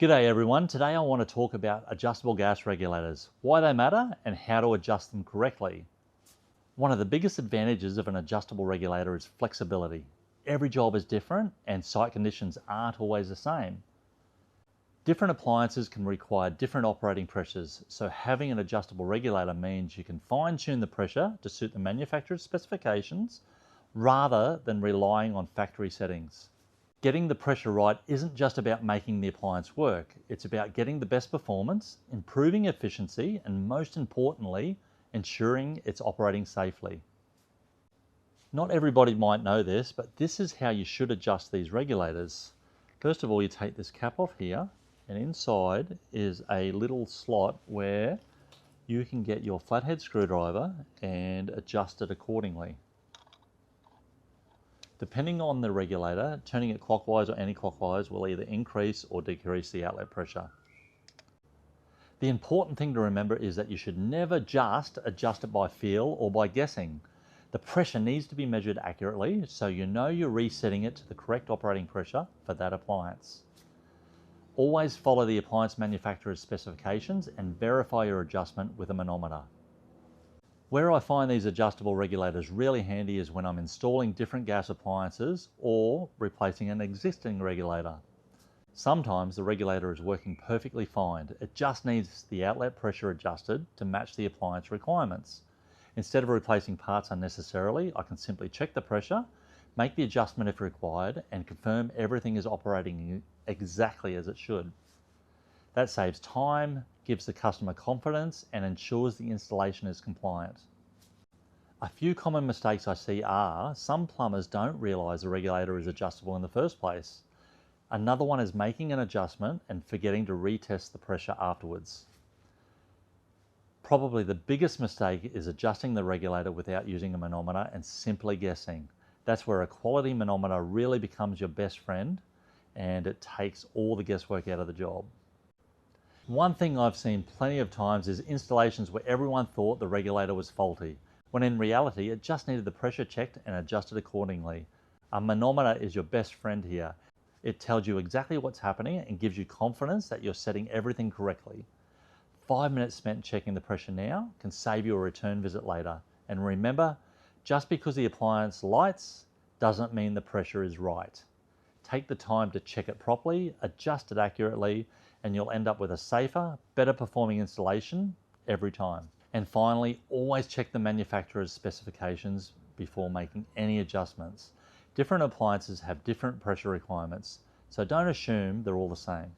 G'day everyone, today I want to talk about adjustable gas regulators, why they matter and how to adjust them correctly. One of the biggest advantages of an adjustable regulator is flexibility. Every job is different and site conditions aren't always the same. Different appliances can require different operating pressures, so having an adjustable regulator means you can fine-tune the pressure to suit the manufacturer's specifications rather than relying on factory settings. Getting the pressure right isn't just about making the appliance work, it's about getting the best performance, improving efficiency, and most importantly, ensuring it's operating safely. Not everybody might know this, but this is how you should adjust these regulators. First of all, you take this cap off here, and inside is a little slot where you can get your flathead screwdriver and adjust it accordingly. Depending on the regulator, turning it clockwise or anti-clockwise will either increase or decrease the outlet pressure. The important thing to remember is that you should never just adjust it by feel or by guessing. The pressure needs to be measured accurately so you know you're resetting it to the correct operating pressure for that appliance. Always follow the appliance manufacturer's specifications and verify your adjustment with a manometer. Where I find these adjustable regulators really handy is when I'm installing different gas appliances or replacing an existing regulator. Sometimes the regulator is working perfectly fine. It just needs the outlet pressure adjusted to match the appliance requirements. Instead of replacing parts unnecessarily, I can simply check the pressure, make the adjustment if required, and confirm everything is operating exactly as it should. That saves time, gives the customer confidence, and ensures the installation is compliant. A few common mistakes I see are some plumbers don't realise the regulator is adjustable in the first place. Another one is making an adjustment and forgetting to retest the pressure afterwards. Probably the biggest mistake is adjusting the regulator without using a manometer and simply guessing. That's where a quality manometer really becomes your best friend and it takes all the guesswork out of the job. One thing I've seen plenty of times is installations where everyone thought the regulator was faulty, when in reality it just needed the pressure checked and adjusted accordingly. A manometer is your best friend here. It tells you exactly what's happening and gives you confidence that you're setting everything correctly. 5 minutes spent checking the pressure now can save you a return visit later. And remember, just because the appliance lights doesn't mean the pressure is right. Take the time to check it properly, adjust it accurately, and you'll end up with a safer, better performing installation every time. And finally, always check the manufacturer's specifications before making any adjustments. Different appliances have different pressure requirements, so don't assume they're all the same.